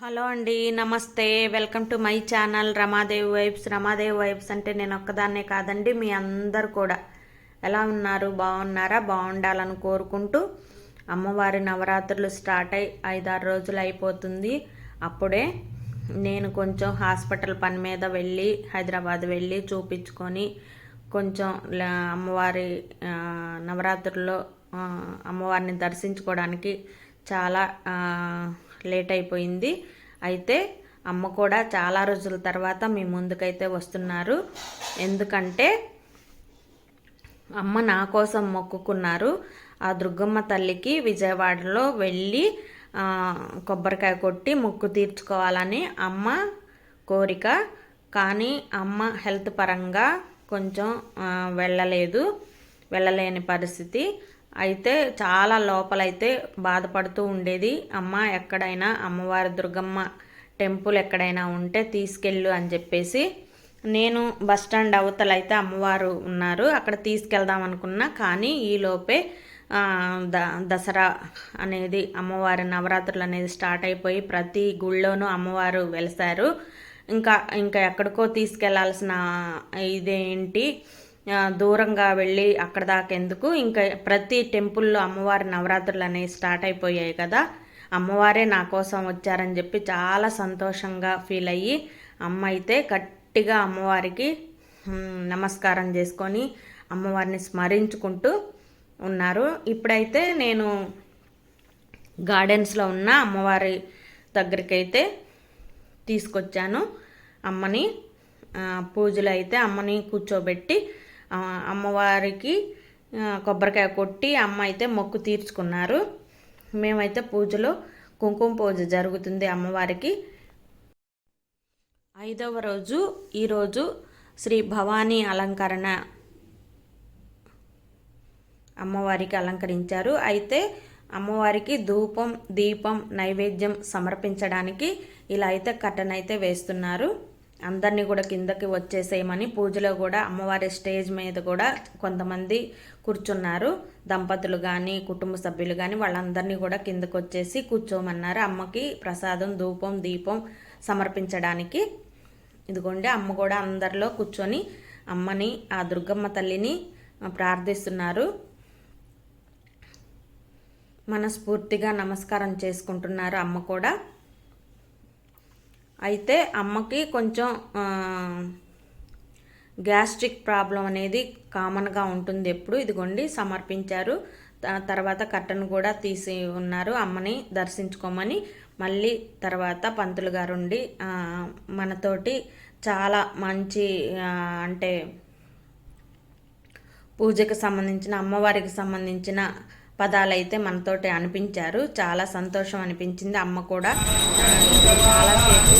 Hello అండి, నమస్తే. Welcome to my channel Ramadevi vibes. Ramadevi vibes అంటే నేను ఒక్కదాన్నే కాదండి, మీ అందరు కూడా ఎలా ఉన్నారు? బాగున్నారా? బాగుండాలని కోరుకుంటూ, అమ్మవారి నవరాత్రులు స్టార్ట్ అయ్యి 5-6 రోజులు అయిపోతుంది. అప్పుడే నేను కొంచెం హాస్పిటల్ పని మీద వెళ్ళి హైదరాబాద్ వెళ్ళి చూపించుకొని కొంచెం అమ్మవారి నవరాత్రుల్లో అమ్మవారిని దర్శించుకోవడానికి చాలా లేట్ అయిపోయింది. అయితే అమ్మ కూడా చాలా రోజుల తర్వాత మీ ముందుకైతే వస్తున్నారు. ఎందుకంటే అమ్మ నా కోసం మొక్కుకున్నారు. ఆ దుర్గమ్మ తల్లికి విజయవాడలో వెళ్ళి కొబ్బరికాయ కొట్టి మొక్కు తీర్చుకోవాలని అమ్మ కోరిక. కానీ అమ్మ హెల్త్ పరంగా కొంచెం వెళ్ళలేని పరిస్థితి. అయితే చాలా లోపలైతే బాధపడుతూ ఉండేది. అమ్మ ఎక్కడైనా అమ్మవారి దుర్గమ్మ టెంపుల్ ఎక్కడైనా ఉంటే తీసుకెళ్ళు అని చెప్పేసి, నేను బస్టాండ్ అవతలైతే అమ్మవారు ఉన్నారు, అక్కడ తీసుకెళ్దాం అనుకున్నా. కానీ ఈలోపే దసరా అనేది అమ్మవారి నవరాత్రులు అనేది స్టార్ట్ అయిపోయి ప్రతి గుళ్ళోనూ అమ్మవారు వెలిసారు. ఇంకా ఎక్కడికో తీసుకెళ్లాల్సిన ఇదేంటి, దూరంగా వెళ్ళి అక్కడ దాకా ఎందుకు, ఇంకా ప్రతి టెంపుల్లో అమ్మవారి నవరాత్రులు అనేవి స్టార్ట్ అయిపోయాయి కదా. అమ్మవారే నా కోసం వచ్చారని చెప్పి చాలా సంతోషంగా ఫీల్ అయ్యి అమ్మ అయితే గట్టిగా అమ్మవారికి నమస్కారం చేసుకొని అమ్మవారిని స్మరించుకుంటూ ఉన్నారు. ఇప్పుడైతే నేను గార్డెన్స్లో ఉన్న అమ్మవారి దగ్గరికి అయితే తీసుకొచ్చాను అమ్మని. పూజలు అయితే అమ్మని కూర్చోబెట్టి అమ్మవారికి కొబ్బరికాయ కొట్టి అమ్మ అయితే మొక్కు తీర్చుకున్నారు. మేమైతే పూజలో కుంకుమ పూజ జరుగుతుంది అమ్మవారికి. 5వ రోజు ఈరోజు శ్రీ భవానీ అలంకరణ అమ్మవారికి అలంకరించారు. అయితే అమ్మవారికి ధూపం దీపం నైవేద్యం సమర్పించడానికి ఇలా అయితే కట్టెన్ అయితే వేస్తున్నారు. అందరినీ కూడా కిందకి వచ్చేసేయమని పూజలో కూడా అమ్మవారి స్టేజ్ మీద కూడా కొంతమంది కూర్చున్నారు. దంపతులు కానీ కుటుంబ సభ్యులు కానీ వాళ్ళందరినీ కూడా కిందకు వచ్చేసి కూర్చోమన్నారు అమ్మకి ప్రసాదం ధూపం దీపం సమర్పించడానికి. ఇదిగోండి అమ్మ కూడా అందరిలో కూర్చొని అమ్మని ఆ దుర్గమ్మ తల్లిని ప్రార్థిస్తున్నారు. మనస్ఫూర్తిగా నమస్కారం చేసుకుంటున్నారు అమ్మ కూడా. అయితే అమ్మకి కొంచెం గ్యాస్ట్రిక్ ప్రాబ్లం అనేది కామన్గా ఉంటుంది ఎప్పుడు. ఇదిగోండి సమర్పించారు. తర్వాత కట్టను కూడా తీసి ఉన్నారు అమ్మని దర్శించుకోమని. మళ్ళీ తర్వాత పంతులు గారు ఉండి మనతోటి చాలా మంచి అంటే పూజకు సంబంధించిన అమ్మవారికి సంబంధించిన పదాలైతే మనతోటి అనిపించారు. చాలా సంతోషం అనిపించింది. అమ్మ కూడా చాలాసేపు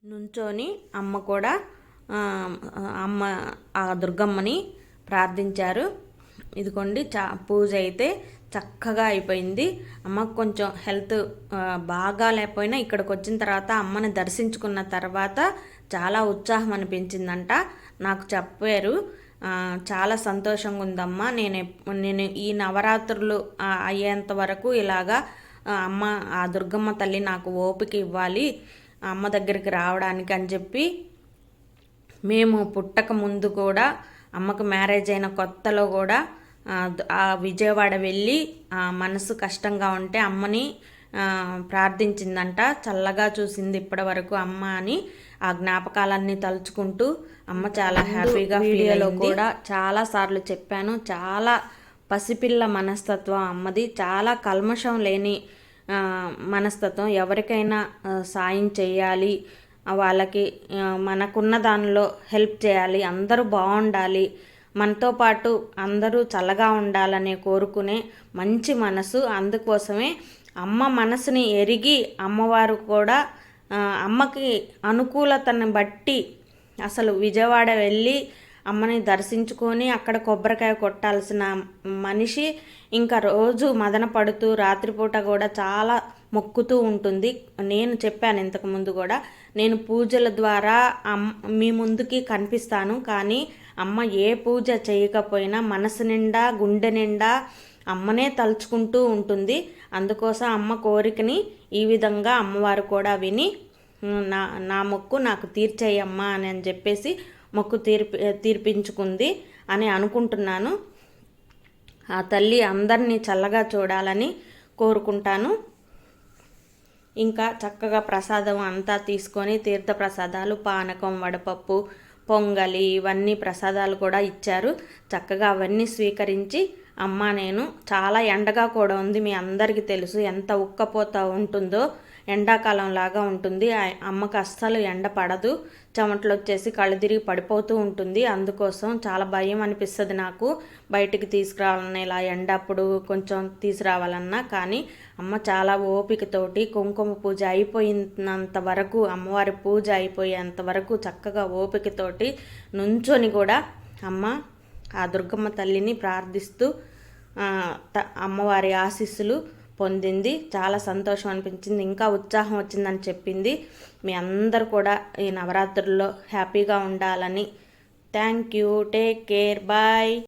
నుంచొని అమ్మ కూడా అమ్మ ఆ దుర్గమ్మని ప్రార్థించారు. ఇదిగోండి పూజ అయితే చక్కగా అయిపోయింది. అమ్మకు కొంచెం హెల్త్ బాగా లేకపోయినా ఇక్కడికి వచ్చిన తర్వాత అమ్మని దర్శించుకున్న తర్వాత చాలా ఉత్సాహం అనిపించిందంట. నాకు చెప్పారు. చాలా సంతోషంగా ఉందమ్మా, నేను ఈ నవరాత్రులు అయ్యేంత వరకు ఇలాగా అమ్మ ఆ దుర్గమ్మ తల్లి నాకు ఓపిక ఇవ్వాలి అమ్మ దగ్గరికి రావడానికి అని చెప్పి మేము పుట్టక ముందు కూడా అమ్మకు మ్యారేజ్ అయిన కొత్తలో కూడా ఆ విజయవాడ వెళ్ళి మనసు కష్టంగా ఉంటే అమ్మని ప్రార్థించిందంట. చల్లగా చూసింది ఇప్పటి వరకు అమ్మ అని ఆ జ్ఞాపకాలన్నీ తలుచుకుంటూ అమ్మ చాలా హ్యాపీగా వీడియోలో కూడా చాలాసార్లు చెప్పాను. చాలా పసిపిల్ల మనస్తత్వం అమ్మది, చాలా కల్మషం లేని మనస్తత్వం. ఎవరికైనా సాయం చేయాలి, వాళ్ళకి మనకున్న దానిలో హెల్ప్ చేయాలి, అందరూ బాగుండాలి, మనతో పాటు అందరూ చల్లగా ఉండాలనే కోరుకునే మంచి మనసు. అందుకోసమే అమ్మ మనసుని ఎరిగి అమ్మవారు కూడా అమ్మకి అనుకూలతను బట్టి అసలు విజయవాడ వెళ్ళి అమ్మని దర్శించుకొని అక్కడ కొబ్బరికాయ కొట్టాల్సిన మనిషి ఇంకా రోజు మదన పడుతూ రాత్రిపూట కూడా చాలా మొక్కుతూ ఉంటుంది. నేను చెప్పాను ఇంతకుముందు కూడా, నేను పూజల ద్వారా మీ ముందుకి కనిపిస్తాను, కానీ అమ్మ ఏ పూజ చేయకపోయినా మనసు నిండా గుండె నిండా అమ్మనే తలుచుకుంటూ ఉంటుంది. అందుకోసం అమ్మ కోరికని ఈ విధంగా అమ్మవారు కూడా విని నా మొక్కు నాకు తీర్చేయమ్మా అని చెప్పేసి మొక్కు తీర్పించుకుంది అని అనుకుంటున్నాను. ఆ తల్లి అందరినీ చల్లగా చూడాలని కోరుకుంటాను. ఇంకా చక్కగా ప్రసాదం అంతా తీసుకొని తీర్థ ప్రసాదాలు, పానకం, వడపప్పు, పొంగలి ఇవన్నీ ప్రసాదాలు కూడా ఇచ్చారు. చక్కగా అవన్నీ స్వీకరించి అమ్మ నేను చాలా ఎండగా కూడా ఉంది, మీ అందరికీ తెలుసు ఎంత ఉక్కపోతా ఉంటుందో, ఎండాకాలం లాగా ఉంటుంది. అమ్మకు అస్సలు ఎండ పడదు, చెమటలు వచ్చేసి కళ్ళు తిరిగి పడిపోతూ ఉంటుంది. అందుకోసం చాలా భయం అనిపిస్తుంది నాకు బయటికి తీసుకురావాలన్నా, ఇలా ఎండ అప్పుడు కొంచెం తీసుకురావాలన్నా. కానీ అమ్మ చాలా ఓపికతోటి కుంకుమ పూజ అయిపోయినంత వరకు, అమ్మవారి పూజ అయిపోయేంత వరకు చక్కగా ఓపికతోటి నుంచొని కూడా అమ్మ ఆ దుర్గమ్మ తల్లిని ప్రార్థిస్తూ అమ్మవారి ఆశీస్సులు పొందింది. చాలా సంతోషం అనిపించింది, ఇంకా ఉత్సాహం వచ్చిందని చెప్పింది. మీ అందరు కూడా ఈ నవరాత్రుల్లో హ్యాపీగా ఉండాలని. Thank you, take care, bye.